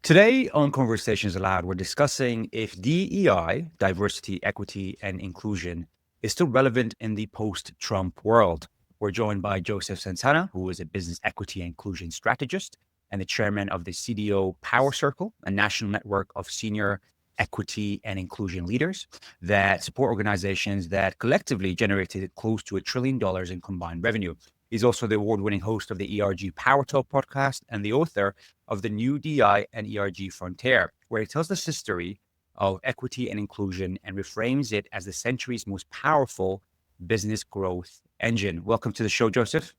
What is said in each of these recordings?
Today on Conversations Aloud, we're discussing if DEI, diversity, equity, and inclusion, is still relevant in the post-Trump world. We're joined by Joseph Santana, who is a business equity and inclusion strategist and the chairman of the CDO Power Circle, a national network of senior equity and inclusion leaders that support organizations that collectively generated close to $1 trillion in combined revenue. He's also the award-winning host of the ERG Power Talk podcast and the author of the new DI and ERG Frontier, where he tells the history of equity and inclusion and reframes it as the century's most powerful business growth engine. Welcome to the show, Joseph.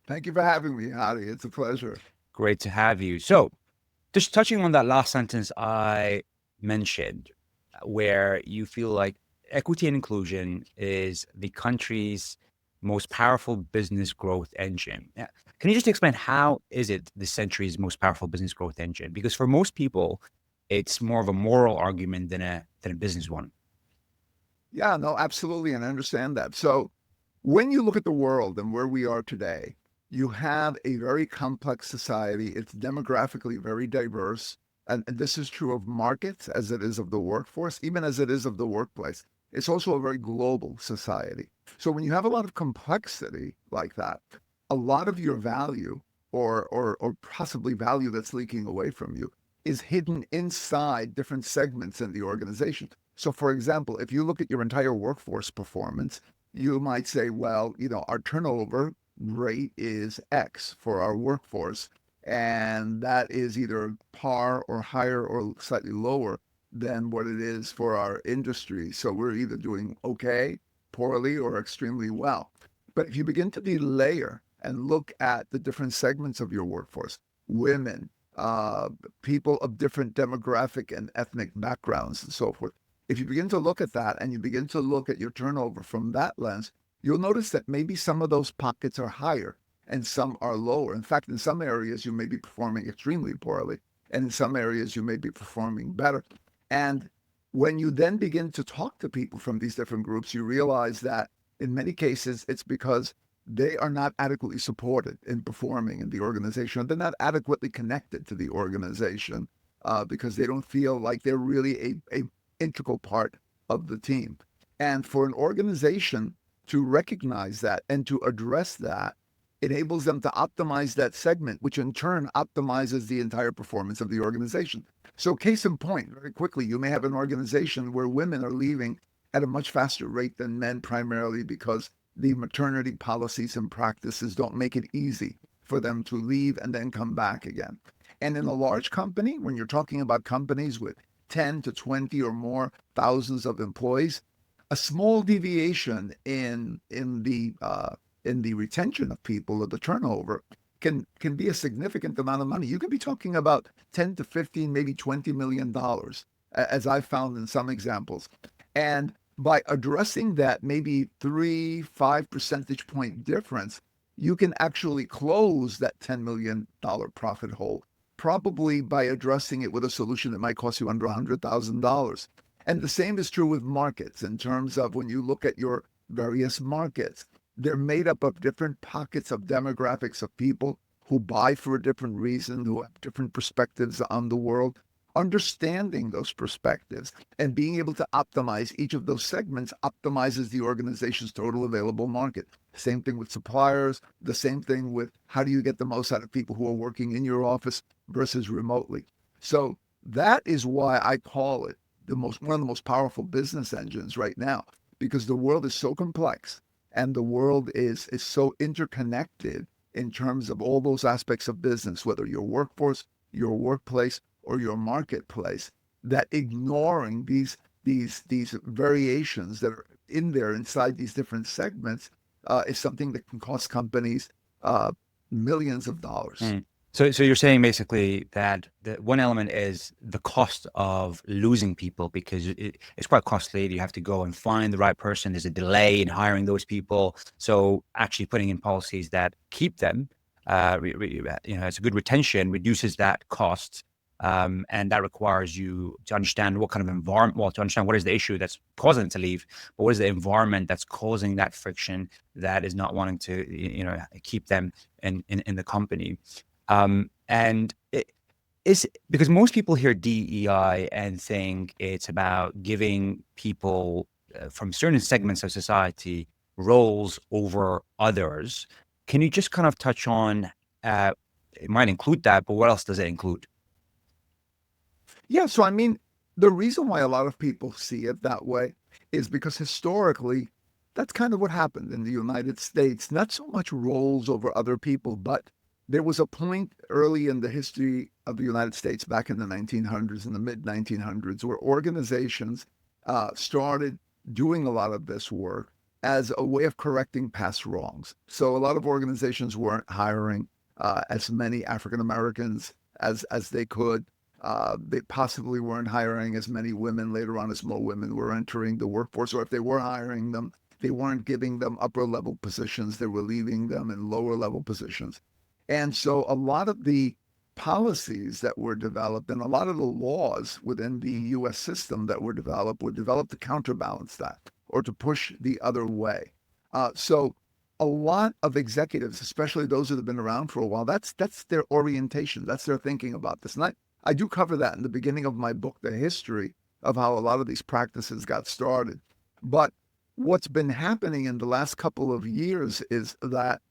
Thank you for having me, Hadi. It's a pleasure. Great to have you. So, just touching on that last sentence I mentioned, where you feel like equity and inclusion is the country's most powerful business growth engine. Can you just explain how is it the century's most powerful business growth engine? Because for most people, it's more of a moral argument than a business one. Yeah, no, absolutely. And I understand that. So when you look at the world and where we are today, you have a very complex society. It's demographically very diverse. And this is true of markets as it is of the workforce, even as it is of the workplace. It's also a very global society. So when you have a lot of complexity like that, a lot of your value or possibly value that's leaking away from you is hidden inside different segments in the organization. So for example, if you look at your entire workforce performance, you might say, well, our turnover rate is X for our workforce, and that is either par or higher or slightly lower than what it is for our industry. So we're either doing okay, poorly, or extremely well. But if you begin to delayer and look at the different segments of your workforce, women, people of different demographic and ethnic backgrounds and so forth, if you begin to look at that and you begin to look at your turnover from that lens, you'll notice that maybe some of those pockets are higher and some are lower. In fact, in some areas, you may be performing extremely poorly, and in some areas, you may be performing better. And when you then begin to talk to people from these different groups, you realize that in many cases, it's because they are not adequately supported in performing in the organization. They're not adequately connected to the organization because they don't feel like they're really a integral part of the team. And for an organization to recognize that and to address that enables them to optimize that segment, which in turn optimizes the entire performance of the organization. So case in point, very quickly, you may have an organization where women are leaving at a much faster rate than men, primarily because the maternity policies and practices don't make it easy for them to leave and then come back again. And in a large company, when you're talking about companies with 10 to 20 or more thousands of employees, a small deviation in the retention of people or the turnover can be a significant amount of money. You could be talking about 10 to 15, maybe $20 million, as I found in some examples. And by addressing that maybe 3-5 percentage point difference, you can actually close that $10 million profit hole, probably by addressing it with a solution that might cost you under $100,000. And the same is true with markets in terms of when you look at your various markets. They're made up of different pockets of demographics of people who buy for a different reason, who have different perspectives on the world. Understanding those perspectives and being able to optimize each of those segments optimizes the organization's total available market. Same thing with suppliers, the same thing with how do you get the most out of people who are working in your office versus remotely. So that is why I call it one of the most powerful business engines right now, because the world is so complex and the world is so interconnected in terms of all those aspects of business, whether your workforce, your workplace, or your marketplace, that ignoring these variations that are in there inside these different segments is something that can cost companies millions of dollars. So you're saying basically that the one element is the cost of losing people, because it's quite costly. You have to go and find the right person. There's a delay in hiring those people. So actually putting in policies that keep them, it's a good retention, reduces that cost. And that requires you to understand what kind of environment, to understand what is the issue that's causing them to leave, but what is the environment that's causing that friction that is not wanting to, keep them in the company. is because most people hear DEI and think it's about giving people from certain segments of society roles over others. Can you just kind of touch on, it might include that, but what else does it include? Yeah, so I mean, the reason why a lot of people see it that way is because historically, that's kind of what happened in the United States. Not so much roles over other people, but there was a point early in the history of the United States back in the 1900s, in the mid 1900s, where organizations started doing a lot of this work as a way of correcting past wrongs. So a lot of organizations weren't hiring as many African Americans as they could. They possibly weren't hiring as many women later on as more women were entering the workforce, or if they were hiring them, they weren't giving them upper level positions. They were leaving them in lower level positions. And so a lot of the policies that were developed and a lot of the laws within the US system that were developed to counterbalance that or to push the other way. So a lot of executives, especially those that have been around for a while, that's their orientation. That's their thinking about this. And I do cover that in the beginning of my book, the history of how a lot of these practices got started. But what's been happening in the last couple of years is that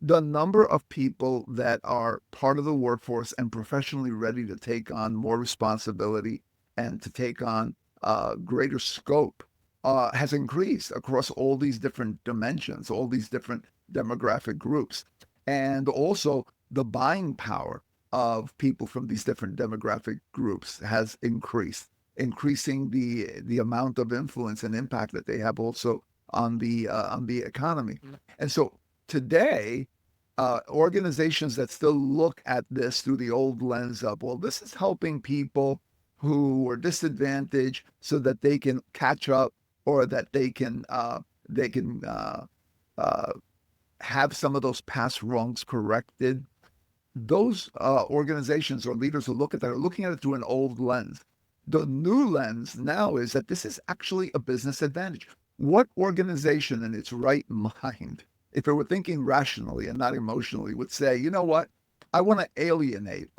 the number of people that are part of the workforce and professionally ready to take on more responsibility and to take on greater scope has increased across all these different dimensions, all these different demographic groups. And also the buying power of people from these different demographic groups has increased, increasing the amount of influence and impact that they have also on the economy. And so today, organizations that still look at this through the old lens of, well, this is helping people who are disadvantaged so that they can catch up or that they can have some of those past wrongs corrected. Those organizations or leaders who look at that are looking at it through an old lens. The new lens now is that this is actually a business advantage. What organization in its right mind, if it were thinking rationally and not emotionally, would say, you know what? I want to alienate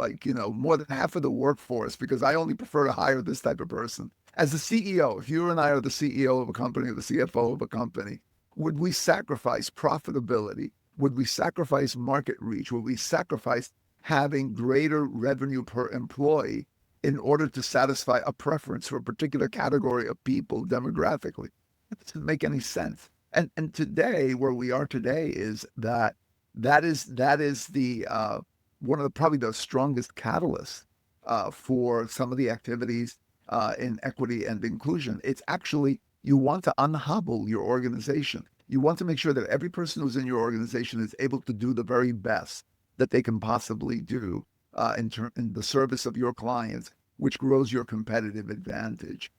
more than half of the workforce because I only prefer to hire this type of person. As a CEO, if you and I are the CEO of a company or the CFO of a company, would we sacrifice profitability? Would we sacrifice market reach? Would we sacrifice having greater revenue per employee in order to satisfy a preference for a particular category of people demographically? That doesn't make any sense. And today, where we are today, is that is the one of the probably the strongest catalysts for some of the activities in equity and inclusion. It's actually you want to unhobble your organization. You want to make sure that every person who's in your organization is able to do the very best that they can possibly do in the service of your clients, which grows your competitive advantage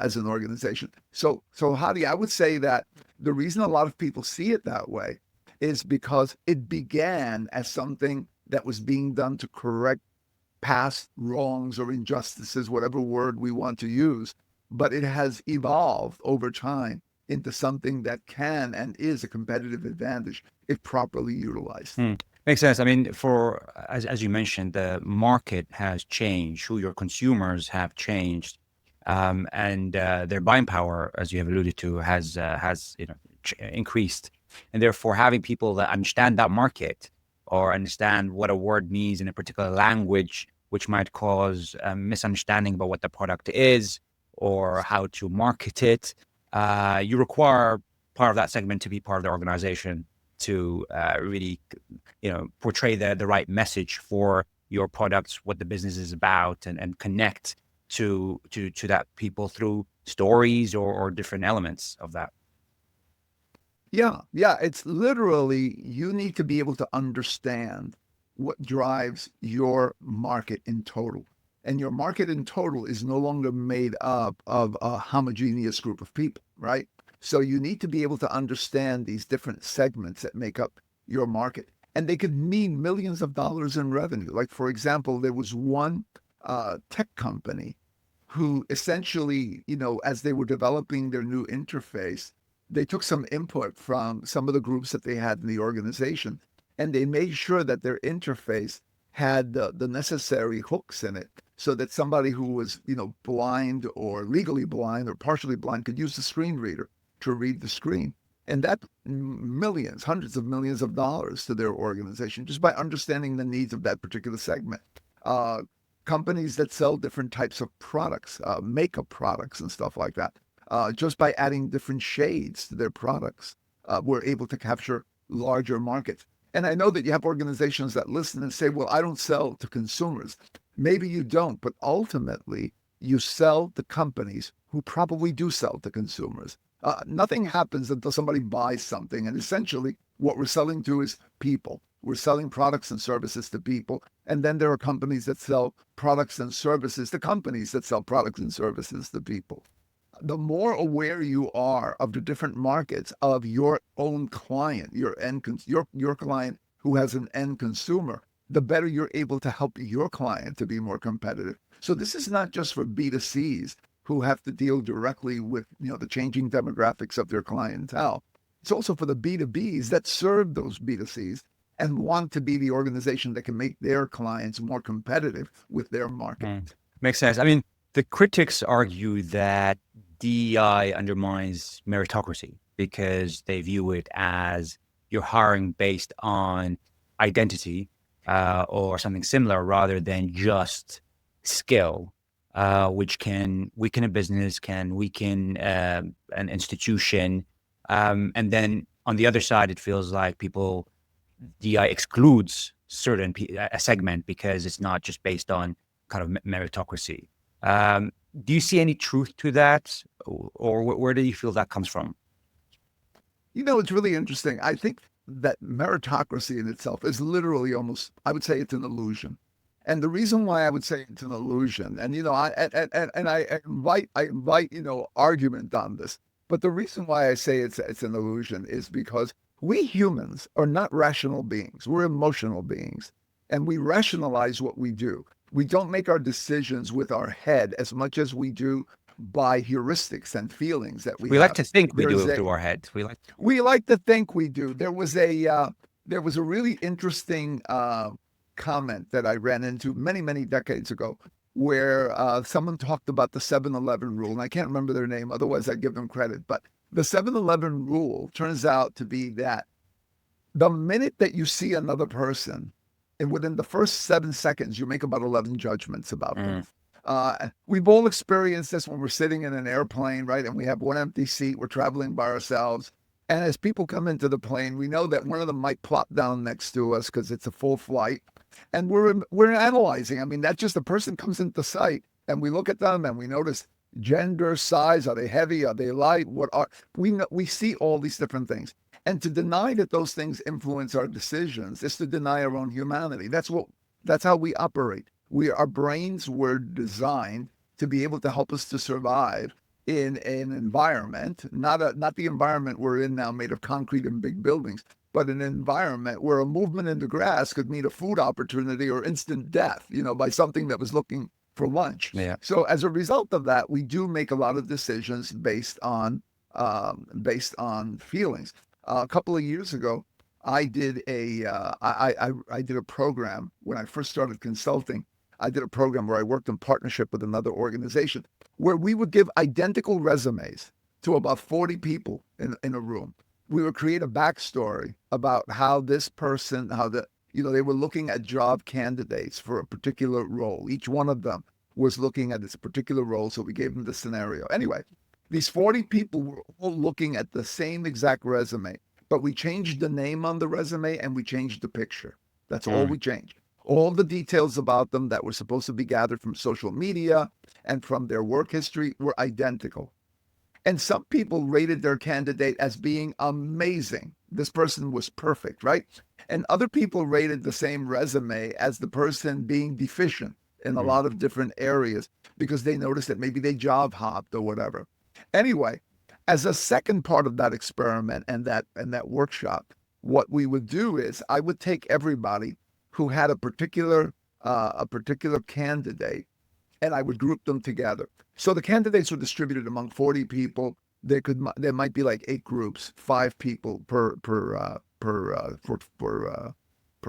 as an organization. So Hadi, I would say that the reason a lot of people see it that way is because it began as something that was being done to correct past wrongs or injustices, whatever word we want to use, but it has evolved over time into something that can and is a competitive advantage if properly utilized. Makes sense. I mean, as you mentioned, the market has changed, who your consumers have changed, and their buying power, as you have alluded to, has increased, and therefore having people that understand that market or understand what a word means in a particular language, which might cause a misunderstanding about what the product is or how to market it. You require part of that segment to be part of the organization to really, portray the right message for your products, what the business is about, and connect to that people through stories or different elements of that. Yeah, it's literally you need to be able to understand what drives your market in total. And your market in total is no longer made up of a homogeneous group of people, right? So you need to be able to understand these different segments that make up your market. And they could mean millions of dollars in revenue. Like, for example, there was one tech company who essentially, as they were developing their new interface, they took some input from some of the groups that they had in the organization, and they made sure that their interface had the necessary hooks in it so that somebody who was, blind or legally blind or partially blind could use the screen reader to read the screen. And that millions, hundreds of millions of dollars to their organization just by understanding the needs of that particular segment. Uh, Companies that sell different types of products, makeup products and stuff like that, just by adding different shades to their products, were able to capture larger markets. And I know that you have organizations that listen and say, well, I don't sell to consumers. Maybe you don't, but ultimately you sell to companies who probably do sell to consumers. Nothing happens until somebody buys something. And essentially, what we're selling to is people. We're selling products and services to people. And then there are companies that sell products and services to companies that sell products and services to people. The more aware you are of the different markets of your own client, your client who has an end consumer, the better you're able to help your client to be more competitive. So this is not just for B2Cs who have to deal directly with, the changing demographics of their clientele. It's also for the B2Bs that serve those B2Cs and want to be the organization that can make their clients more competitive with their market. Makes sense. I mean, the critics argue that DEI undermines meritocracy because they view it as you're hiring based on identity or something similar rather than just skill, which can weaken a business, can weaken an institution. And then on the other side, it feels like DEI excludes a segment because it's not just based on kind of meritocracy. Do you see any truth to that, or where do you feel that comes from? It's really interesting. I think that meritocracy in itself is literally I would say it's an illusion. And the reason why I would say it's an illusion, and I invite argument on this. But the reason why I say it's an illusion is because we humans are not rational beings. We're emotional beings, and we rationalize what we do. We don't make our decisions with our head as much as we do by heuristics and feelings that we like have. to think we do it through our head. We like to think we do. There was a really interesting comment that I ran into many, many decades ago where someone talked about the 7-Eleven rule, and I can't remember their name, otherwise I'd give them credit. But the 7-Eleven rule turns out to be that the minute that you see another person, and within the first 7 seconds, you make about 11 judgments about them. We've all experienced this when we're sitting in an airplane, right? And we have one empty seat, we're traveling by ourselves. And as people come into the plane, we know that one of them might plop down next to us because it's a full flight. And we're analyzing. I mean, that's just a person comes into sight and we look at them and we notice gender, size, are they heavy, are they light, we see all these different things. And to deny that those things influence our decisions is to deny our own humanity. That's how we operate. Our brains were designed to be able to help us to survive in an environment, not the environment we're in now made of concrete and big buildings, but an environment where a movement in the grass could mean a food opportunity or instant death, by something that was looking for lunch. Yeah. So as a result of that, we do make a lot of decisions based on feelings. A couple of years ago, I did I did a program when I first started consulting. I did a program where I worked in partnership with another organization where we would give identical resumes to about 40 people in a room. We would create a backstory about how this person, they were looking at job candidates for a particular role. Each one of them was looking at this particular role, so we gave them the scenario. Anyway, these 40 people were all looking at the same exact resume, but we changed the name on the resume and we changed the picture. That's all we changed. All the details about them that were supposed to be gathered from social media and from their work history were identical. And some people rated their candidate as being amazing. This person was perfect, right? And other people rated the same resume as the person being deficient in a lot of different areas because they noticed that maybe they job hopped or whatever. Anyway, as a second part of that experiment and that workshop, what we would do is I would take everybody who had a particular candidate, and I would group them together. So the candidates were distributed among 40 people. There might be like 8 groups, 5 people per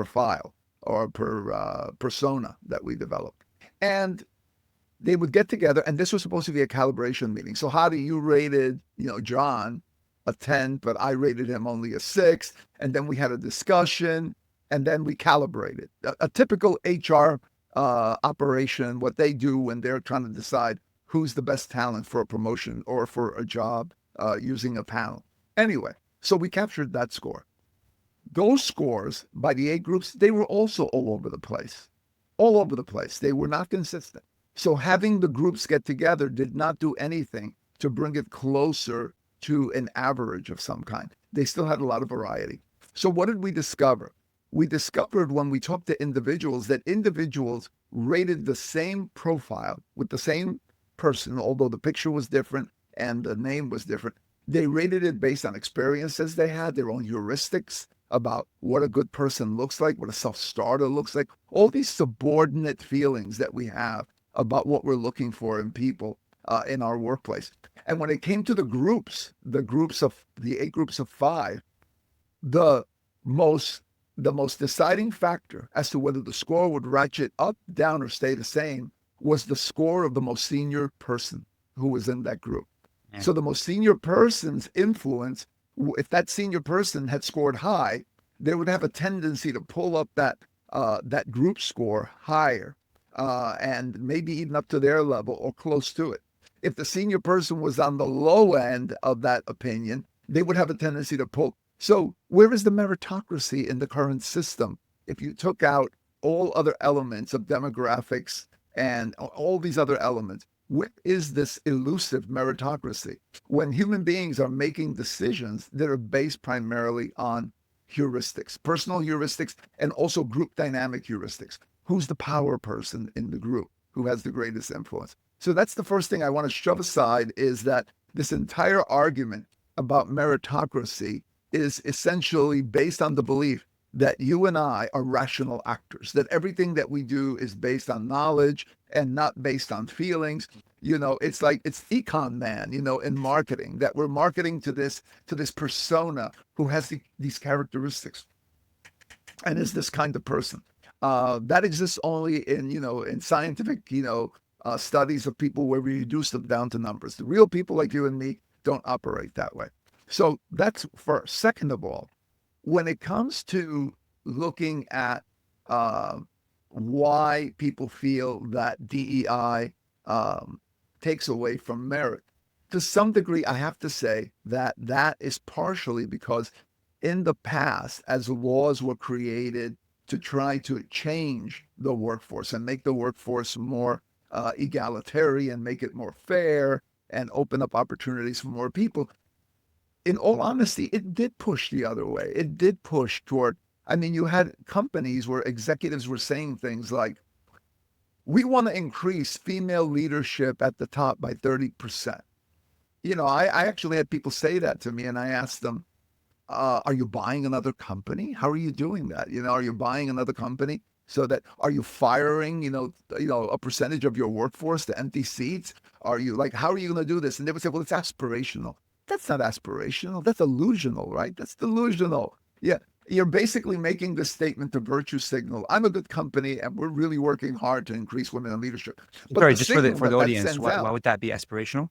file. or per persona that we developed. And they would get together, and this was supposed to be a calibration meeting. So Hadi, you rated, John a 10, but I rated him only a 6. And then we had a discussion, and then we calibrated. A typical HR operation, what they do when they're trying to decide who's the best talent for a promotion or for a job using a panel. Anyway, so we captured that score. Those scores by the 8 groups, they were also all over the place. All over the place. They were not consistent. So having the groups get together did not do anything to bring it closer to an average of some kind. They still had a lot of variety. So what did we discover? We discovered when we talked to individuals that individuals rated the same profile with the same person, although the picture was different and the name was different. They rated it based on experiences they had, their own heuristics about what a good person looks like, what a self-starter looks like, all these subordinate feelings that we have about what we're looking for in people in our workplace. And when it came to the 8 groups of 5, the most deciding factor as to whether the score would ratchet up, down, or stay the same was the score of the most senior person who was in that group. Yeah. So the most senior person's influence, if that senior person had scored high, they would have a tendency to pull up that group score higher, and maybe even up to their level or close to it. If the senior person was on the low end of that opinion, they would have a tendency to pull. So where is the meritocracy in the current system? If you took out all other elements of demographics and all these other elements, where is this elusive meritocracy when human beings are making decisions that are based primarily on heuristics, personal heuristics, and also group dynamic heuristics? Who's the power person in the group? Who has the greatest influence? So that's the first thing I want to shove aside, is that this entire argument about meritocracy is essentially based on the belief that you and I are rational actors, that everything that we do is based on knowledge and not based on feelings. It's like it's econ man, in marketing, that we're marketing to this persona who has these characteristics and is this kind of person. That exists only in scientific, studies of people where we reduce them down to numbers. The real people like you and me don't operate that way. So that's first. Second of all, when it comes to looking at why people feel that DEI takes away from merit, to some degree, I have to say that is partially because in the past, as laws were created to try to change the workforce and make the workforce more egalitarian, make it more fair, and open up opportunities for more people, in all honesty, it did push the other way. It did push toward, you had companies where executives were saying things like, we want to increase female leadership at the top by 30%. I actually had people say that to me, and I asked them, are you buying another company? How are you doing that? Are you buying another company so that, are you firing, a percentage of your workforce to empty seats? Are you how are you going to do this? And they would say, well, it's aspirational. That's not aspirational. That's illusional, right? That's delusional. Yeah. You're basically making this statement to virtue signal. I'm a good company and we're really working hard to increase women in leadership. But sorry, just for the audience, why would that be aspirational?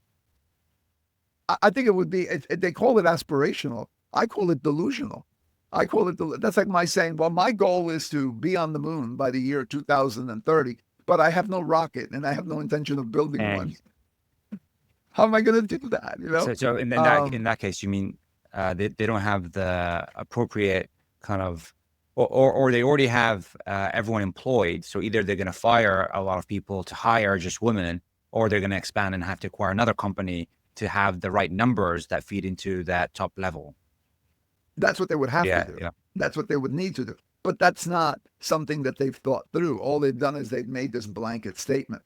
I think it would be, they call it aspirational. I call it delusional. That's like my saying, well, my goal is to be on the moon by the year 2030, but I have no rocket and I have no intention of building one. How am I going to do that? So in that case, you mean they don't have the appropriate kind of, or they already have everyone employed. So either they're going to fire a lot of people to hire just women, or they're going to expand and have to acquire another company to have the right numbers that feed into that top level. That's what they would have to do. Yeah. That's what they would need to do. But that's not something that they've thought through. All they've done is they've made this blanket statement.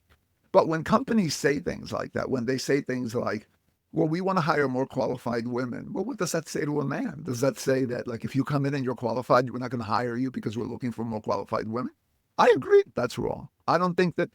But when companies say things like that, when they say things like, well, we want to hire more qualified women, well, what does that say to a man? Does that say that, if you come in and you're qualified, we're not going to hire you because we're looking for more qualified women? I agree. That's wrong. I don't think that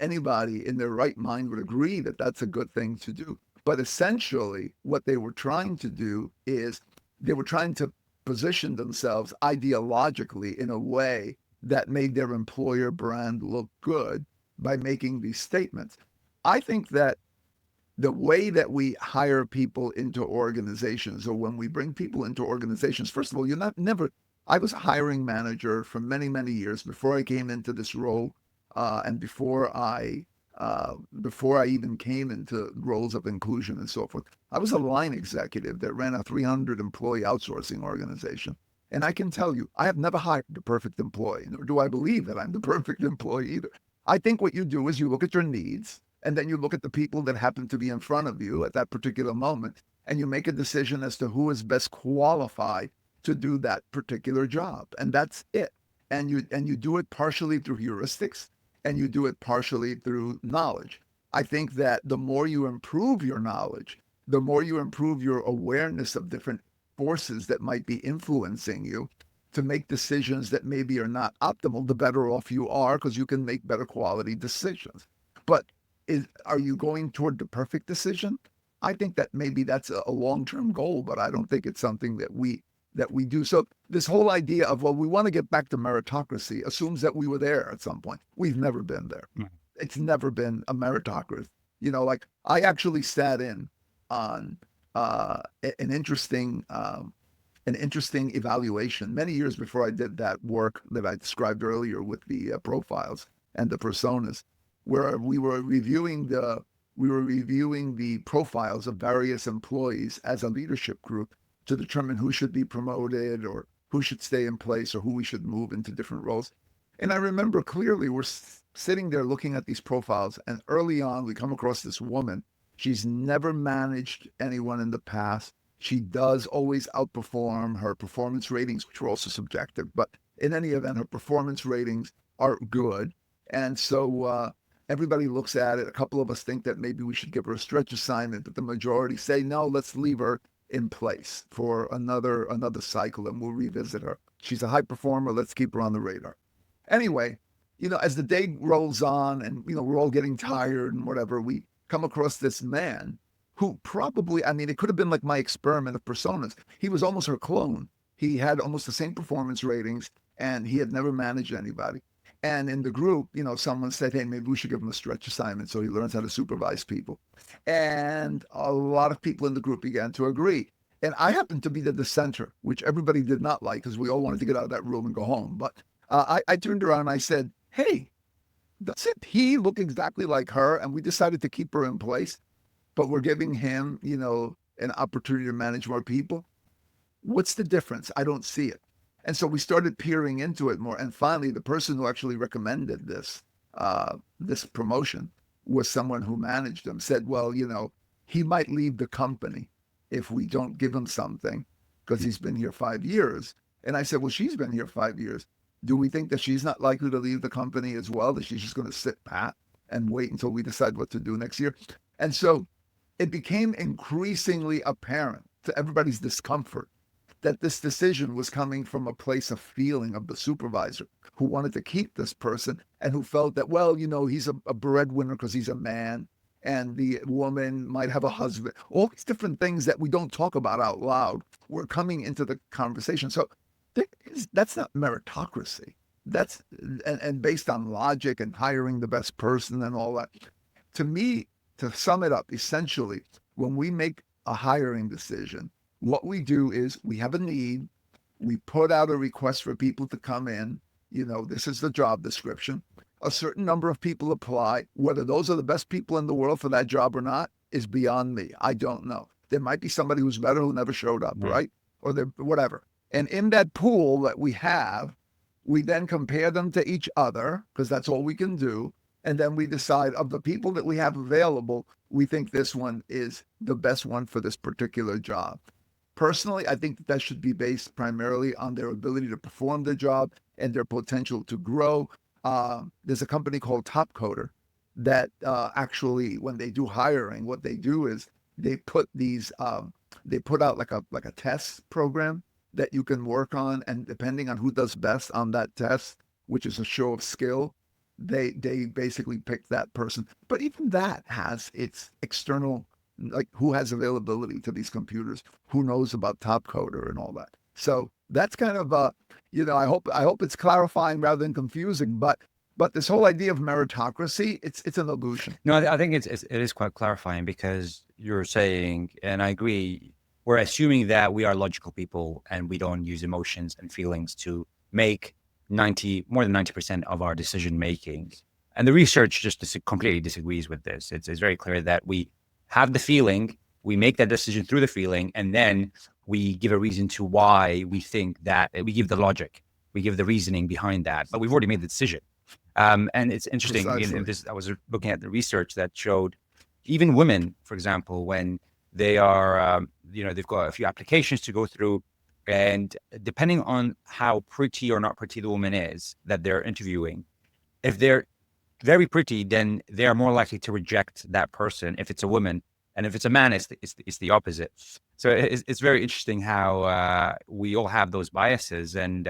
anybody in their right mind would agree that that's a good thing to do. But essentially, what they were trying to do is they were trying to positioned themselves ideologically in a way that made their employer brand look good by making these statements. I think that the way that we hire people into organizations, or when we bring people into organizations, first of all, you're not never. I was a hiring manager for many, many years before I came into this role, and before I even came into roles of inclusion and so forth. I was a line executive that ran a 300 employee outsourcing organization. And I can tell you, I have never hired the perfect employee, nor do I believe that I'm the perfect employee either. I think what you do is you look at your needs, and then you look at the people that happen to be in front of you at that particular moment, and you make a decision as to who is best qualified to do that particular job. And that's it. And you do it partially through heuristics, and you do it partially through knowledge. I think that the more you improve your knowledge, the more you improve your awareness of different forces that might be influencing you to make decisions that maybe are not optimal, the better off you are, because you can make better quality decisions. But are you going toward the perfect decision? I think that maybe that's a long-term goal, but I don't think it's something that we do. So this whole idea of, well, we want to get back to meritocracy assumes that we were there at some point. We've never been there. Mm. It's never been a meritocracy. Like I actually sat in on an interesting evaluation many years before I did that work that I described earlier with the profiles and the personas, where we were reviewing the profiles of various employees as a leadership group to determine who should be promoted or who should stay in place or who we should move into different roles. And I remember clearly we're sitting there looking at these profiles, and early on we come across this woman. She's never managed anyone in the past. She does always outperform her performance ratings, which are also subjective, but in any event, her performance ratings are good. And so everybody looks at it. A couple of us think that maybe we should give her a stretch assignment, but the majority say, no, let's leave her in place for another cycle, and we'll revisit her. She's a high performer. Let's keep her on the radar. Anyway, as the day rolls on and, we're all getting tired and whatever, we come across this man who probably, it could have been like my experiment of personas. He was almost her clone. He had almost the same performance ratings, and he had never managed anybody. And in the group, someone said, hey, maybe we should give him a stretch assignment so he learns how to supervise people. And a lot of people in the group began to agree. And I happened to be the dissenter, which everybody did not like because we all wanted to get out of that room and go home. But I turned around and I said, hey, doesn't he look exactly like her? And we decided to keep her in place, but we're giving him, an opportunity to manage more people. What's the difference? I don't see it. And so we started peering into it more. And finally, the person who actually recommended this promotion was someone who managed him, said, well, he might leave the company if we don't give him something because he's been here 5 years. And I said, well, she's been here 5 years. Do we think that she's not likely to leave the company as well, that she's just going to sit pat and wait until we decide what to do next year? And so it became increasingly apparent to everybody's discomfort that this decision was coming from a place of feeling of the supervisor who wanted to keep this person and who felt that, well, he's a breadwinner because he's a man, and the woman might have a husband. All these different things that we don't talk about out loud were coming into the conversation. So that's not meritocracy. That's and based on logic and hiring the best person and all that. To me, to sum it up, essentially, when we make a hiring decision, what we do is we have a need. We put out a request for people to come in. This is the job description. A certain number of people apply. Whether those are the best people in the world for that job or not is beyond me. I don't know. There might be somebody who's better who never showed up, right? Or whatever. And in that pool that we have, we then compare them to each other because that's all we can do. And then we decide of the people that we have available, we think this one is the best one for this particular job. Personally, I think that should be based primarily on their ability to perform the job and their potential to grow. There's a company called Top Coder that actually, when they do hiring, what they do is they put out like a test program that you can work on, and depending on who does best on that test, which is a show of skill, they basically pick that person. But even that has its external, like who has availability to these computers, who knows about Top Coder and all that. So That's kind of I hope it's clarifying rather than confusing. But this whole idea of meritocracy, it's an illusion. No, I think it is quite clarifying because you're saying, and I agree, we're assuming that we are logical people and we don't use emotions and feelings to make more than 90% of our decision making. And the research just completely disagrees with this. It's very clear that we have the feeling, we make that decision through the feeling, and then we give a reason to why we think that, we give the logic, we give the reasoning behind that, but we've already made the decision. And it's interesting. Precisely. I was looking at the research that showed even women, for example, when they are, they've got a few applications to go through, and depending on how pretty or not pretty the woman is that they're interviewing, if they're very pretty, then they are more likely to reject that person if it's a woman, and if it's a man, it's the opposite. So it's very interesting how we all have those biases, and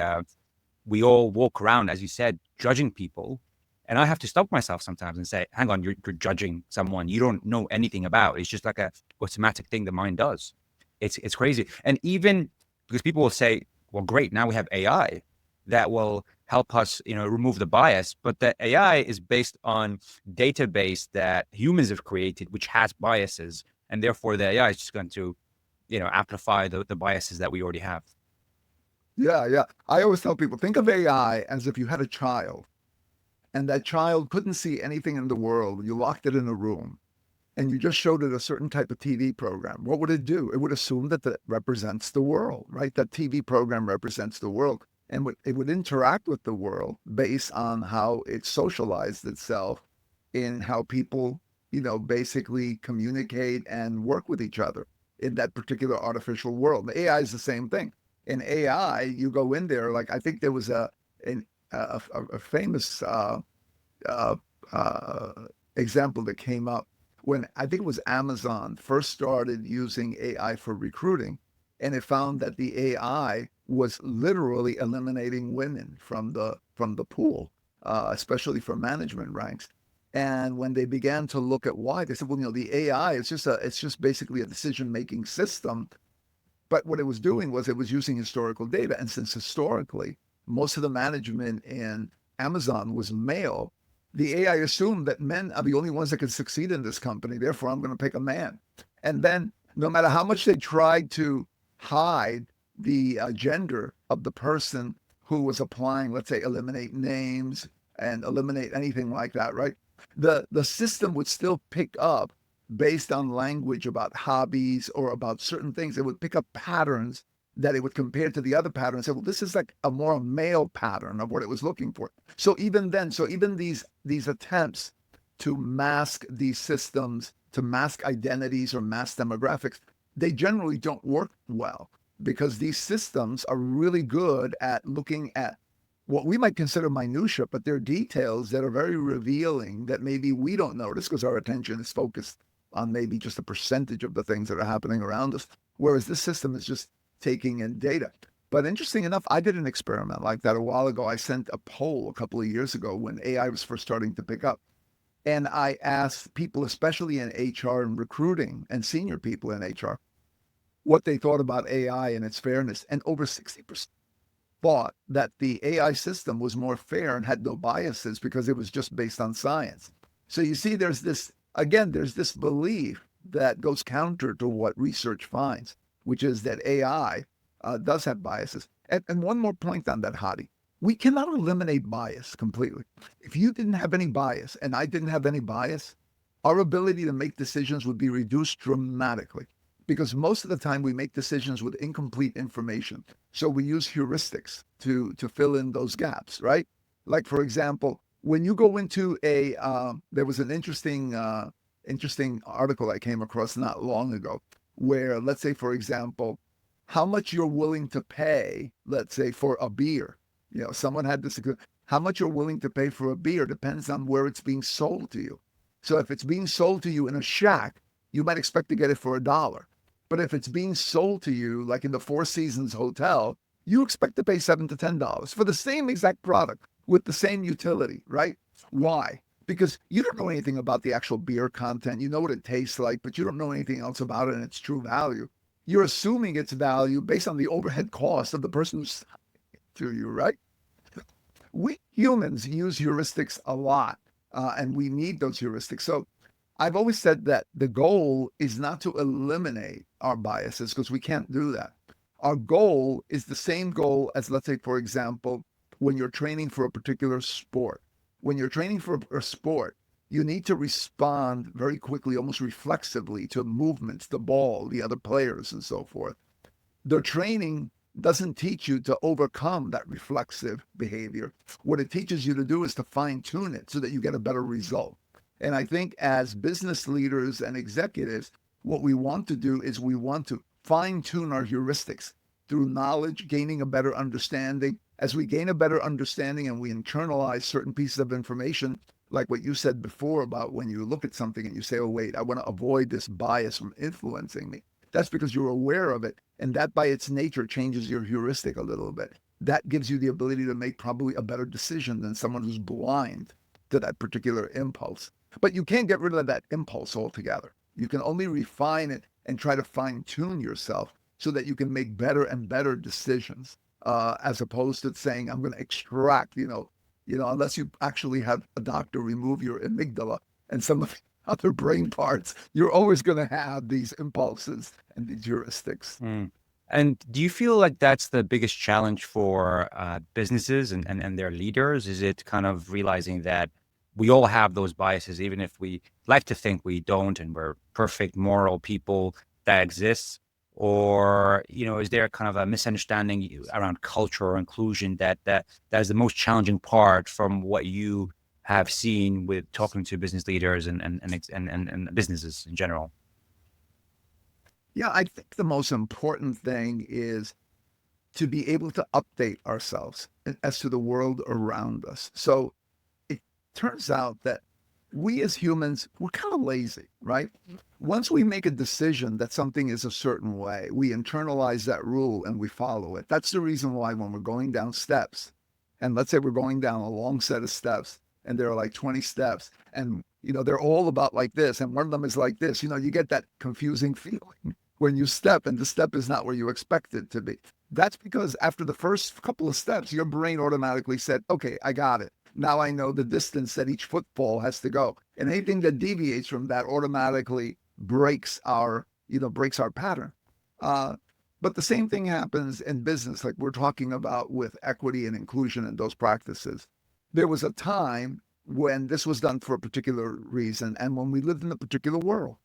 we all walk around, as you said, judging people. And I have to stop myself sometimes and say, hang on, you're judging someone you don't know anything about. It's just like a automatic thing the mind does. It's crazy. And even because people will say, well, great, now we have AI that will help us, remove the bias. But the AI is based on database that humans have created, which has biases. And therefore the AI is just going to, amplify the biases that we already have. Yeah, yeah. I always tell people, think of AI as if you had a child and that child couldn't see anything in the world. You locked it in a room and you just showed it a certain type of TV program. What would it do? It would assume that that represents the world, right? That TV program represents the world. And it would interact with the world based on how it socialized itself in how people, basically communicate and work with each other in that particular artificial world. The AI is the same thing. In AI, you go in there, like I think there was a famous uh, uh, example that came up when I think it was Amazon first started using AI for recruiting, and it found that the AI was literally eliminating women from the pool, especially for management ranks. And when they began to look at why, they said, well, the AI is it's just basically a decision making system, but what it was doing was it was using historical data. And since historically, most of the management in Amazon was male, the AI assumed that men are the only ones that can succeed in this company. Therefore, I'm going to pick a man. And then, no matter how much they tried to hide the gender of the person who was applying, let's say, eliminate names and eliminate anything like that, right? The system would still pick up based on language about hobbies or about certain things. It would pick up patterns that it would compare to the other pattern and say, well, this is like a more male pattern of what it was looking for. So even then, these attempts to mask these systems, to mask identities or mask demographics, they generally don't work well because these systems are really good at looking at what we might consider minutia, but they're details that are very revealing that maybe we don't notice because our attention is focused on maybe just a percentage of the things that are happening around us. Whereas this system is just taking in data. But interesting enough, I did an experiment like that a while ago. I sent a poll a couple of years ago when AI was first starting to pick up. And I asked people, especially in HR and recruiting and senior people in HR, what they thought about AI and its fairness. And over 60% thought that the AI system was more fair and had no biases because it was just based on science. So you see, there's this belief that goes counter to what research finds, which is that AI does have biases. And one more point on that, Hadi. We cannot eliminate bias completely. If you didn't have any bias and I didn't have any bias, our ability to make decisions would be reduced dramatically because most of the time we make decisions with incomplete information. So we use heuristics to fill in those gaps, right? Like, for example, when you go into there was an interesting article I came across not long ago where, let's say, for example, how much you're willing to pay, let's say, for a beer. Someone had this, how much you're willing to pay for a beer depends on where it's being sold to you. So if it's being sold to you in a shack, you might expect to get it for $1. But if it's being sold to you, like in the Four Seasons Hotel, you expect to pay $7 to $10 for the same exact product with the same utility, right? Why? Because you don't know anything about the actual beer content. You know what it tastes like, but you don't know anything else about it and its true value. you're assuming its value based on the overhead cost of the person who's to you, right? We humans use heuristics a lot, and we need those heuristics. So I've always said that the goal is not to eliminate our biases because we can't do that. Our goal is the same goal as, let's say, for example, when you're training for a particular sport. When you're training for a sport, you need to respond very quickly, almost reflexively, to movements, the ball, the other players, and so forth. The training doesn't teach you to overcome that reflexive behavior. What it teaches you to do is to fine tune it so that you get a better result. And I think as business leaders and executives, what we want to do is we want to fine tune our heuristics through knowledge, gaining a better understanding. As we gain a better understanding and we internalize certain pieces of information, like what you said before about when you look at something and you say, oh, wait, I want to avoid this bias from influencing me. That's because you're aware of it. And that by its nature changes your heuristic a little bit. That gives you the ability to make probably a better decision than someone who's blind to that particular impulse. But you can't get rid of that impulse altogether. You can only refine it and try to fine tune yourself so that you can make better and better decisions, as opposed to saying, I'm going to extract, unless you actually have a doctor remove your amygdala and some of the other brain parts, you're always going to have these impulses and these heuristics. Mm. And do you feel like that's the biggest challenge for businesses and their leaders? Is it kind of realizing that we all have those biases, even if we like to think we don't and we're perfect moral people that exists? Or, is there kind of a misunderstanding around culture or inclusion that is the most challenging part from what you have seen with talking to business leaders and businesses in general? Yeah, I think the most important thing is to be able to update ourselves as to the world around us. So it turns out that we as humans, we're kind of lazy, right? Once we make a decision that something is a certain way, we internalize that rule and we follow it. That's the reason why when we're going down steps, and let's say we're going down a long set of steps, and there are like 20 steps, and they're all about like this, and one of them is like this, you get that confusing feeling when you step and the step is not where you expect it to be. That's because after the first couple of steps, your brain automatically said, okay, I got it. Now I know the distance that each footfall has to go. And anything that deviates from that automatically breaks our pattern. But the same thing happens in business, like we're talking about with equity and inclusion and those practices. There was a time when this was done for a particular reason, and when we lived in a particular world.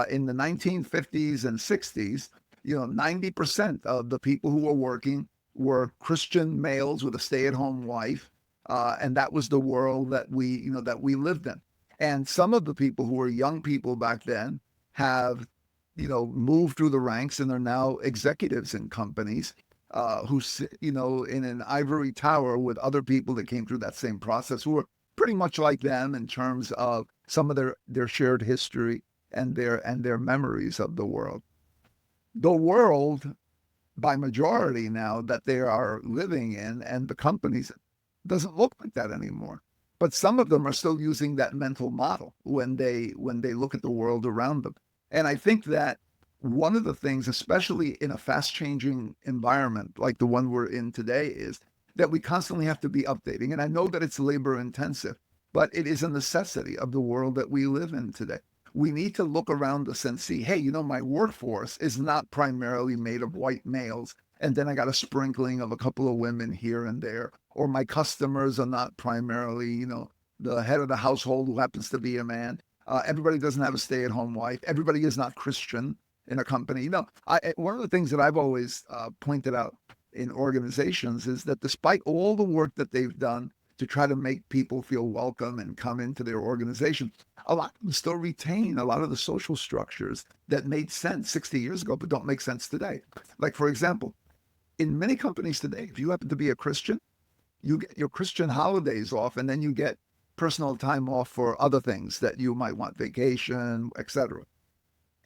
In the 1950s and 60s, 90% of the people who were working were Christian males with a stay-at-home wife, and that was the world that we lived in. And some of the people who were young people back then have, moved through the ranks and are now executives in companies, who sit, in an ivory tower with other people that came through that same process who were pretty much like them in terms of some of their shared history and their memories of the world. The world, by majority now that they are living in, and the companies, doesn't look like that anymore. But some of them are still using that mental model when they look at the world around them. And I think that one of the things, especially in a fast-changing environment like the one we're in today, is that we constantly have to be updating. And I know that it's labor intensive, but it is a necessity of the world that we live in today. We need to look around us and see, hey, my workforce is not primarily made of white males, and then I got a sprinkling of a couple of women here and there, or my customers are not primarily, the head of the household who happens to be a man. Everybody doesn't have a stay-at-home wife. Everybody is not Christian in a company. One of the things that I've always pointed out in organizations is that despite all the work that they've done to try to make people feel welcome and come into their organization, a lot of them still retain a lot of the social structures that made sense 60 years ago, but don't make sense today. Like, for example, in many companies today, if you happen to be a Christian, you get your Christian holidays off, and then you get personal time off for other things that you might want, vacation, etc.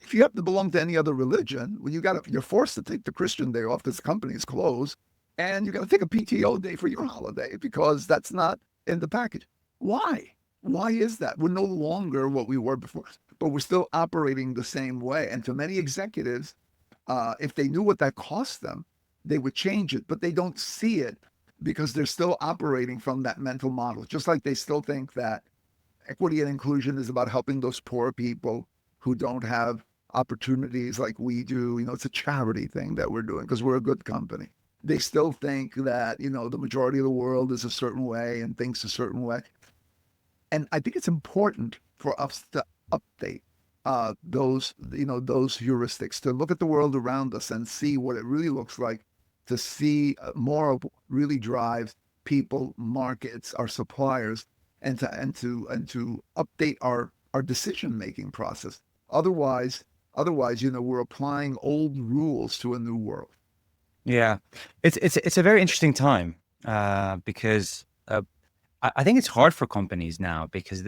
If you happen to belong to any other religion, well, you're forced to take the Christian day off because the company is closed, and you got to take a PTO day for your holiday because that's not in the package. Why? Why is that? We're no longer what we were before, but we're still operating the same way. And to many executives, if they knew what that cost them, they would change it, but they don't see it because they're still operating from that mental model. Just like they still think that equity and inclusion is about helping those poor people who don't have opportunities like we do. It's a charity thing that we're doing because we're a good company. They still think that, the majority of the world is a certain way and thinks a certain way. And I think it's important for us to update those heuristics, to look at the world around us and see what it really looks like, to see more of what really drives people, markets, our suppliers, and to update our decision making process. Otherwise, we're applying old rules to a new world. Yeah, it's a very interesting time because I think it's hard for companies now because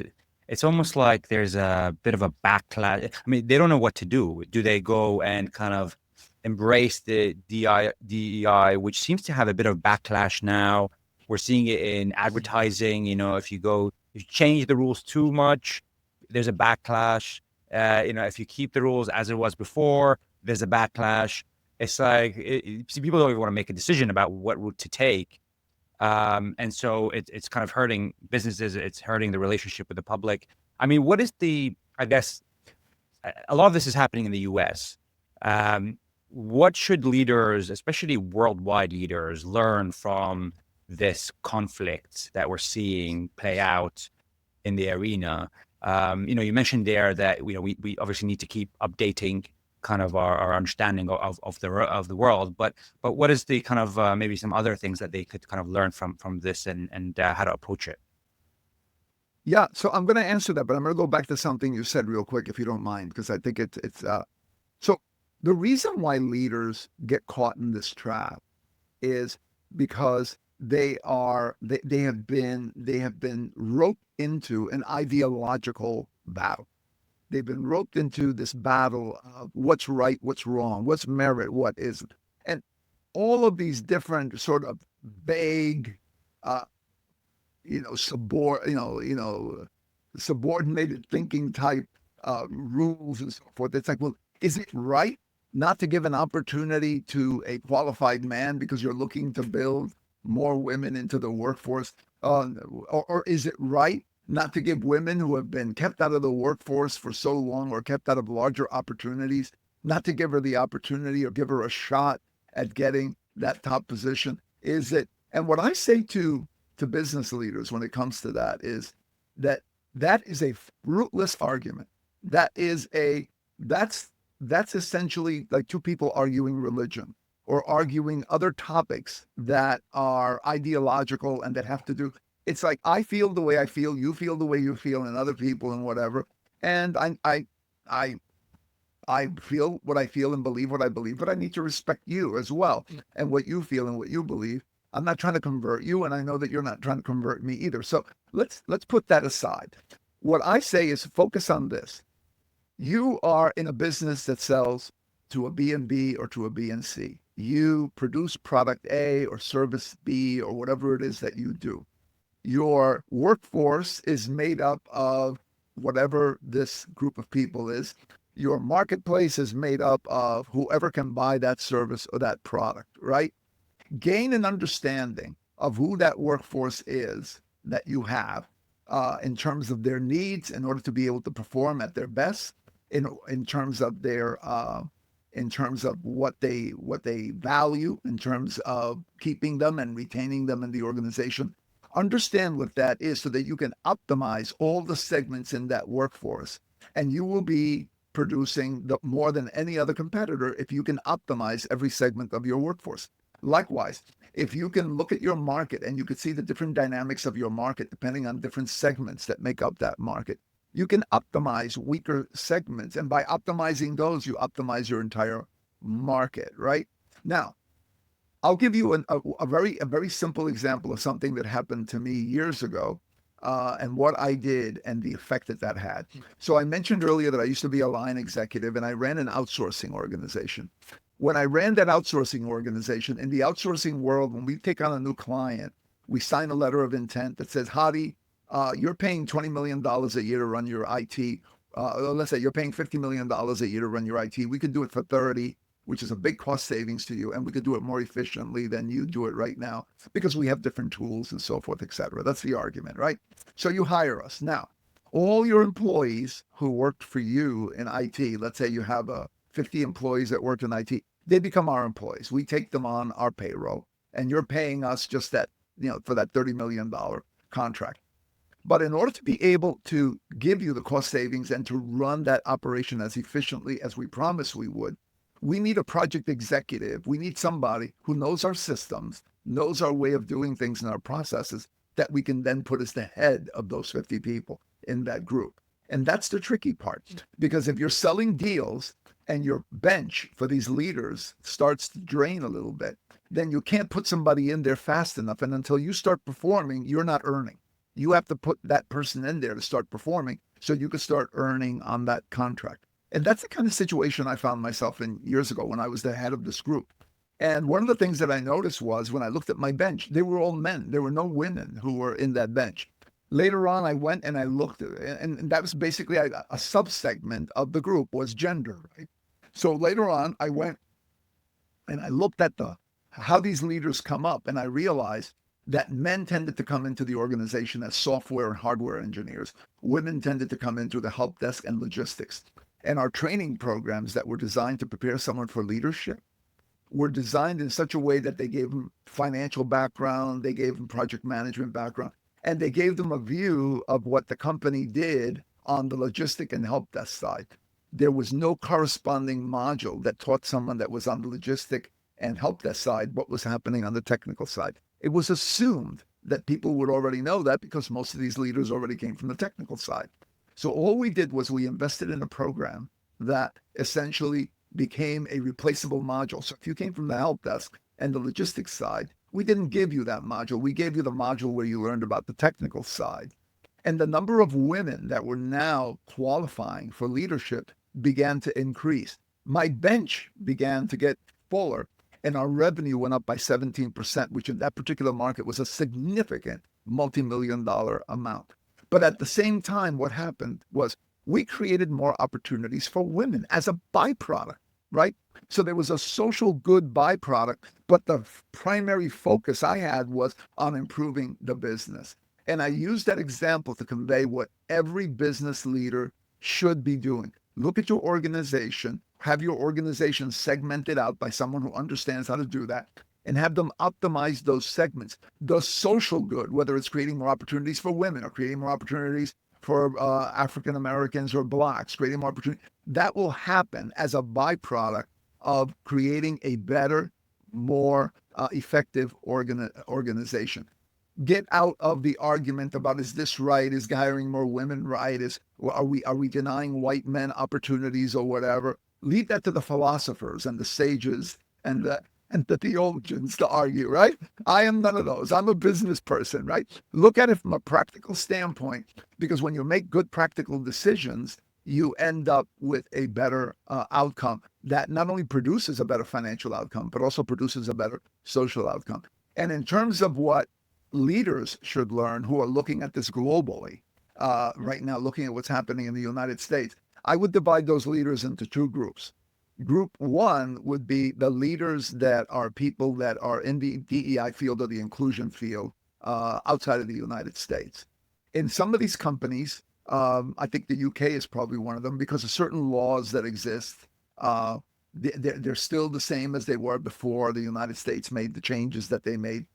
it's almost like there's a bit of a backlash. I mean, they don't know what to do. Do they go and kind of embrace the DEI, which seems to have a bit of backlash now? We're seeing it in advertising. If you change the rules too much, there's a backlash. If you keep the rules as it was before, there's a backlash. It's like people don't even want to make a decision about what route to take. And so it's kind of hurting businesses. It's hurting the relationship with the public. I mean, I guess a lot of this is happening in the US. What should leaders, especially worldwide leaders, learn from this conflict that we're seeing play out in the arena? You mentioned there that, we obviously need to keep updating kind of our understanding of the world, but what is the kind of maybe some other things that they could kind of learn from this and how to approach it? Yeah, so I'm going to answer that, but I'm going to go back to something you said real quick, if you don't mind, because I think it's so the reason why leaders get caught in this trap is because they have been roped into an ideological battle. They've been roped into this battle of what's right, what's wrong, what's merit, what isn't, and all of these different sort of vague, uh, subordinated thinking type rules and so forth. It's like, well, is it right not to give an opportunity to a qualified man because you're looking to build more women into the workforce? Or is it right not to give women who have been kept out of the workforce for so long or kept out of larger opportunities, not to give her the opportunity or give her a shot at getting that top position? And what I say to business leaders when it comes to that is that is a fruitless argument. That's essentially like two people arguing religion or arguing other topics that are ideological and that have to do. It's like, I feel the way I feel, you feel the way you feel, and other people and whatever. And I feel what I feel and believe what I believe, but I need to respect you as well and what you feel and what you believe. I'm not trying to convert you, and I know that you're not trying to convert me either. So let's put that aside. What I say is focus on this. You are in a business that sells to a B and B or to a B and C. You produce product A or service B or whatever it is that you do. Your workforce is made up of whatever this group of people is. Your marketplace is made up of whoever can buy that service or that product, right? Gain an understanding of who that workforce is that you have in terms of their needs in order to be able to perform at their best, in terms of their in terms of what they value, in terms of keeping them and retaining them in the organization. Understand what that is so that you can optimize all the segments in that workforce, and you will be producing more than any other competitor if you can optimize every segment of your workforce. Likewise, if you can look at your market and you can see the different dynamics of your market depending on different segments that make up that market, you can optimize weaker segments. And by optimizing those, you optimize your entire market, right? Now, I'll give you a very simple example of something that happened to me years ago and what I did and the effect that had. So I mentioned earlier that I used to be a line executive and I ran an outsourcing organization. When I ran that outsourcing organization, in the outsourcing world, when we take on a new client, we sign a letter of intent that says, Hadi, you're paying $20 million a year to run your IT. Let's say you're paying $50 million a year to run your IT. We could do it for 30. which is a big cost savings to you, and we could do it more efficiently than you do it right now because we have different tools and so forth, et cetera. That's the argument, right? So you hire us. Now, all your employees who worked for you in IT, let's say you have 50 employees that worked in IT, they become our employees. We take them on our payroll, and you're paying us just that, for that $30 million contract. But in order to be able to give you the cost savings and to run that operation as efficiently as we promised we would, we need a project executive. We need somebody who knows our systems, knows our way of doing things and our processes that we can then put as the head of those 50 people in that group. And that's the tricky part, because if you're selling deals and your bench for these leaders starts to drain a little bit, then you can't put somebody in there fast enough. And until you start performing, you're not earning. You have to put that person in there to start performing so you can start earning on that contract. And that's the kind of situation I found myself in years ago when I was the head of this group. And one of the things that I noticed was when I looked at my bench, they were all men. There were no women who were in that bench. Later on, I went and I looked at it, and that was basically a subsegment of the group was gender, right? So later on, I went and I looked at how these leaders come up, and I realized that men tended to come into the organization as software and hardware engineers. Women tended to come into the help desk and logistics. And our training programs that were designed to prepare someone for leadership were designed in such a way that they gave them financial background, they gave them project management background, and they gave them a view of what the company did on the logistic and help desk side. There was no corresponding module that taught someone that was on the logistic and help desk side what was happening on the technical side. It was assumed that people would already know that because most of these leaders already came from the technical side. So all we did was we invested in a program that essentially became a replaceable module. So if you came from the help desk and the logistics side, we didn't give you that module. We gave you the module where you learned about the technical side. And the number of women that were now qualifying for leadership began to increase. My bench began to get fuller, and our revenue went up by 17%, which in that particular market was a significant multi-million-dollar amount. But at the same time, what happened was we created more opportunities for women as a byproduct, right? So there was a social good byproduct, but the primary focus I had was on improving the business. And I used that example to convey what every business leader should be doing. Look at your organization, have your organization segmented out by someone who understands how to do that, and have them optimize those segments. The social good, whether it's creating more opportunities for women or creating more opportunities for African Americans or Blacks, creating more opportunities, that will happen as a byproduct of creating a better, more effective organization. Get out of the argument about, is this right? Is hiring more women right? Are we denying white men opportunities or whatever? Leave that to the philosophers and the sages and the theologians to argue, right? I am none of those. I'm a business person, right? Look at it from a practical standpoint, because when you make good practical decisions, you end up with a better outcome that not only produces a better financial outcome, but also produces a better social outcome. And in terms of what leaders should learn who are looking at this globally, right now, looking at what's happening in the United States, I would divide those leaders into two groups. Group one would be the leaders that are people that are in the DEI field or the inclusion field outside of the United States. In some of these companies, I think the UK is probably one of them, because of certain laws that exist. They're still the same as they were before the United States made the changes that they made.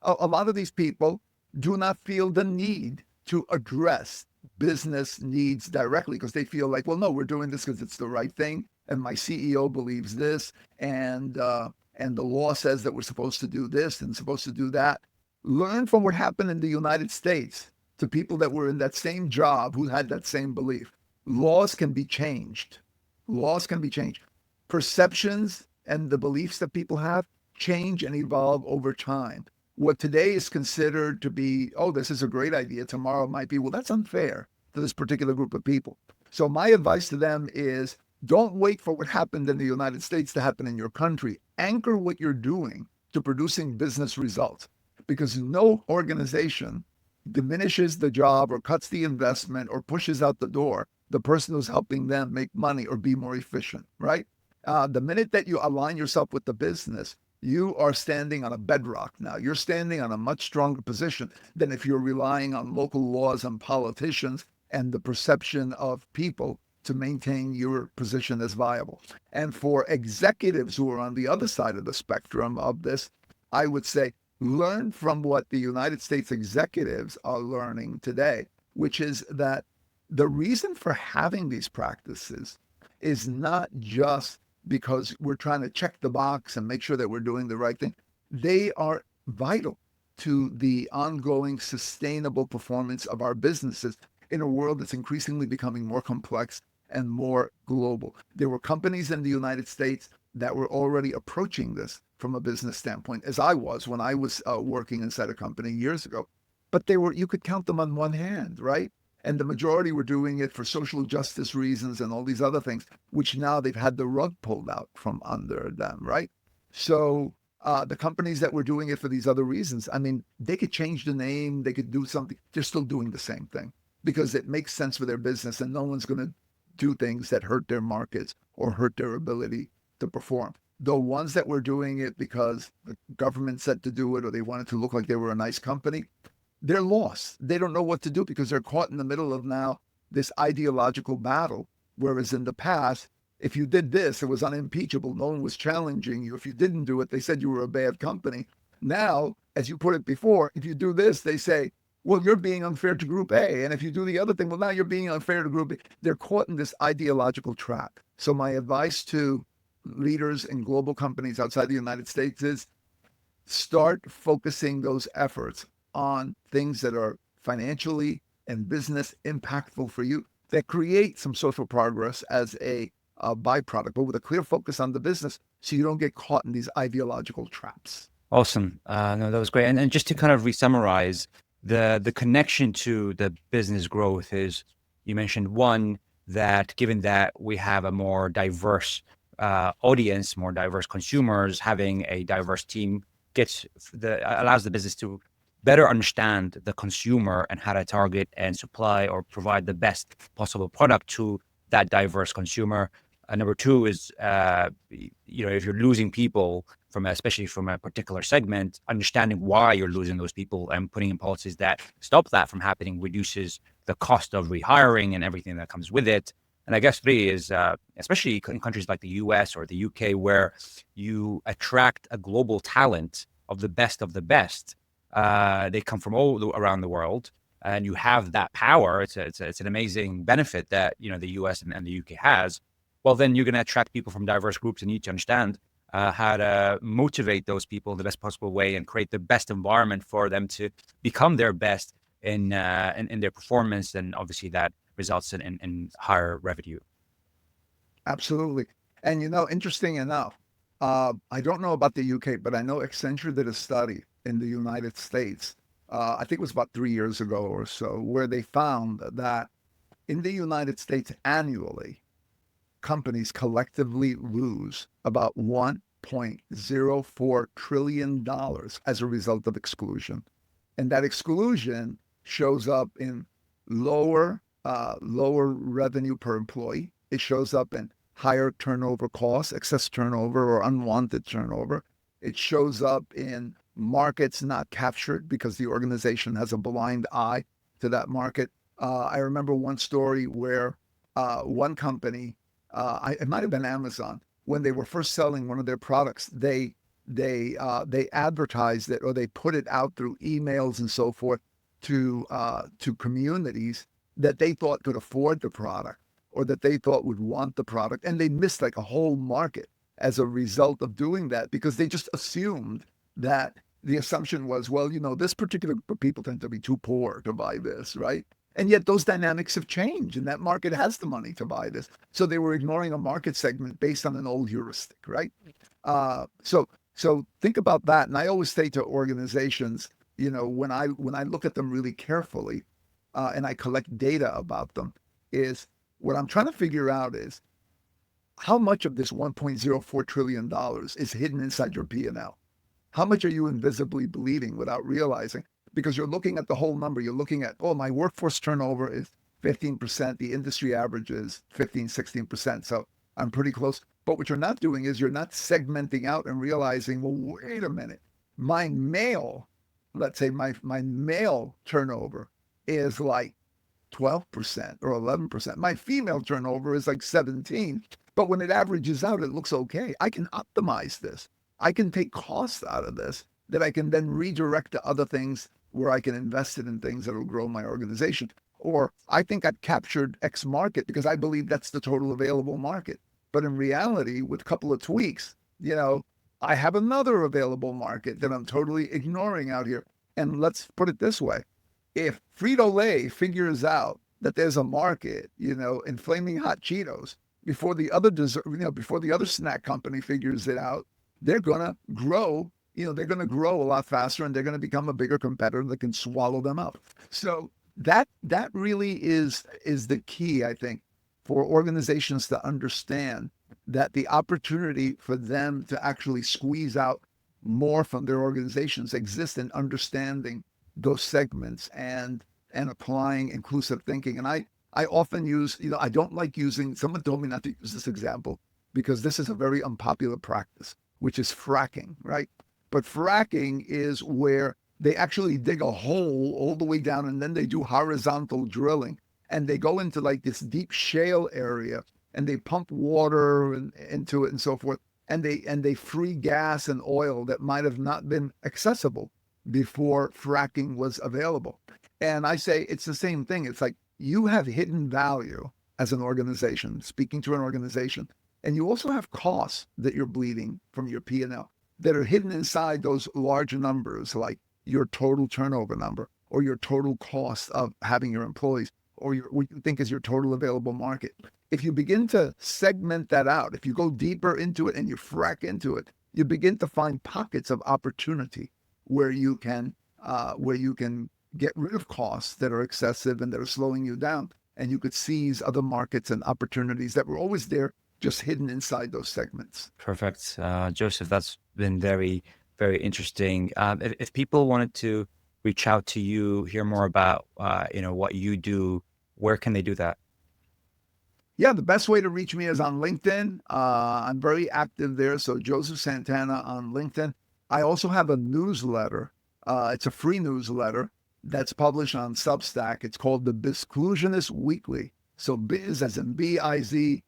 A lot of these people do not feel the need to address business needs directly because they feel like, well, no, we're doing this because it's the right thing, and my CEO believes this, and the law says that we're supposed to do this and supposed to do that. Learn from what happened in the United States to people that were in that same job who had that same belief. Laws can be changed. Laws can be changed. Perceptions and the beliefs that people have change and evolve over time. What today is considered to be, oh, this is a great idea, tomorrow might be, well, that's unfair to this particular group of people. So my advice to them is, don't wait for what happened in the United States to happen in your country. Anchor what you're doing to producing business results, because no organization diminishes the job or cuts the investment or pushes out the door the person who's helping them make money or be more efficient, right? The minute that you align yourself with the business, you are standing on a bedrock now. You're standing on a much stronger position than if you're relying on local laws and politicians and the perception of people to maintain your position as viable. And for executives who are on the other side of the spectrum of this, I would say learn from what the United States executives are learning today, which is that the reason for having these practices is not just because we're trying to check the box and make sure that we're doing the right thing. They are vital to the ongoing sustainable performance of our businesses in a world that's increasingly becoming more complex and more global. There were companies in the United States that were already approaching this from a business standpoint, as I was when I was working inside a company years ago. But you could count them on one hand, right? And the majority were doing it for social justice reasons and all these other things, which now they've had the rug pulled out from under them, right? So the companies that were doing it for these other reasons, I mean, they could change the name, they could do something. They're still doing the same thing because it makes sense for their business, and no one's going to do things that hurt their markets or hurt their ability to perform. The ones that were doing it because the government said to do it or they wanted to look like they were a nice company, they're lost. They don't know what to do because they're caught in the middle of now this ideological battle. Whereas in the past, if you did this, it was unimpeachable. No one was challenging you. If you didn't do it, they said you were a bad company. Now, as you put it before, if you do this, they say, well, you're being unfair to Group A. And if you do the other thing, well, now you're being unfair to Group B. They're caught in this ideological trap. So my advice to leaders in global companies outside the United States is start focusing those efforts on things that are financially and business impactful for you that create some social progress as a byproduct, but with a clear focus on the business so you don't get caught in these ideological traps. Awesome. No, that was great. And just to kind of re-summarize, the connection to the business growth is, you mentioned one, that given that we have a more diverse audience, more diverse consumers, having a diverse team allows the business to better understand the consumer and how to target and supply or provide the best possible product to that diverse consumer. Number two is, if you're losing people especially from a particular segment, understanding why you're losing those people and putting in policies that stop that from happening reduces the cost of rehiring and everything that comes with it. And I guess three is, especially in countries like the US or the UK, where you attract a global talent of the best of the best. They come from all around the world, and you have that power. It's an amazing benefit that the US and the UK has. Well, then you're going to attract people from diverse groups, and you need to understand how to motivate those people in the best possible way and create the best environment for them to become their best in their performance, and obviously that results in higher revenue. Absolutely. And interesting enough, I don't know about the UK, but I know Accenture did a study in the United States. I think it was about 3 years ago or so, where they found that in the United States annually, companies collectively lose about $1.04 trillion as a result of exclusion. And that exclusion shows up in lower revenue per employee. It shows up in higher turnover costs, excess turnover or unwanted turnover. It shows up in markets not captured because the organization has a blind eye to that market. I remember one story where one company, it might have been Amazon, when they were first selling one of their products, they advertised it, or they put it out through emails and so forth to communities that they thought could afford the product or that they thought would want the product, and they missed like a whole market as a result of doing that because they just assumed that the assumption was, well, this particular people tend to be too poor to buy this, right? And yet those dynamics have changed, and that market has the money to buy this. So they were ignoring a market segment based on an old heuristic, right? So think about that. And I always say to organizations, when I look at them really carefully, and I collect data about them, is what I'm trying to figure out is how much of this $1.04 trillion is hidden inside your P&L? How much are you invisibly bleeding without realizing? Because you're looking at the whole number. You're looking at, my workforce turnover is 15%. The industry average is 15, 16%. So I'm pretty close. But what you're not doing is you're not segmenting out and realizing, well, wait a minute, my male, let's say my male turnover is like 12% or 11%. My female turnover is like 17. But when it averages out, it looks okay. I can optimize this. I can take costs out of this that I can then redirect to other things where I can invest it in things that will grow my organization. Or I think I've captured X market because I believe that's the total available market. But in reality, with a couple of tweaks, I have another available market that I'm totally ignoring out here. And let's put it this way. If Frito-Lay figures out that there's a market, in Flaming Hot Cheetos before the other dessert, before the other snack company figures it out, they're going to grow. They're going to grow a lot faster, and they're going to become a bigger competitor that can swallow them up. So that really is the key, I think, for organizations to understand that the opportunity for them to actually squeeze out more from their organizations exists in understanding those segments and applying inclusive thinking. And I often use, I don't like using, someone told me not to use this example because this is a very unpopular practice, which is fracking, right? But fracking is where they actually dig a hole all the way down and then they do horizontal drilling and they go into like this deep shale area and they pump water into it and so forth. And they free gas and oil that might have not been accessible before fracking was available. And I say it's the same thing. It's like you have hidden value as an organization, speaking to an organization, and you also have costs that you're bleeding from your P&L that are hidden inside those large numbers, like your total turnover number or your total cost of having your employees or what you think is your total available market. If you begin to segment that out, if you go deeper into it and you frack into it, you begin to find pockets of opportunity where you can get rid of costs that are excessive and that are slowing you down. And you could seize other markets and opportunities that were always there, just hidden inside those segments. Perfect. Joseph, that's been very, very interesting. If people wanted to reach out to you, hear more about, what you do, where can they do that? Yeah, the best way to reach me is on LinkedIn. I'm very active there. So Joseph Santana on LinkedIn. I also have a newsletter. It's a free newsletter that's published on Substack. It's called the Bizclusionist Weekly. So biz as in B-I-Z,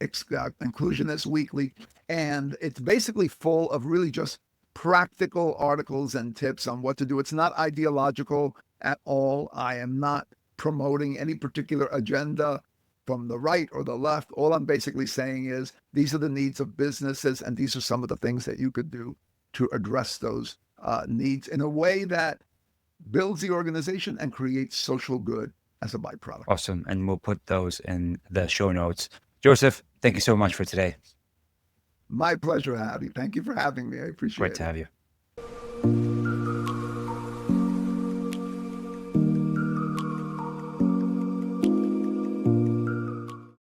Inclusionist Weekly. And it's basically full of really just practical articles and tips on what to do. It's not ideological at all. I am not promoting any particular agenda from the right or the left. All I'm basically saying is these are the needs of businesses, and these are some of the things that you could do to address those needs in a way that builds the organization and creates social good as a byproduct. Awesome. And we'll put those in the show notes. Joseph, thank you so much for today. My pleasure, Hadi. Thank you for having me. I appreciate it. Great to have you.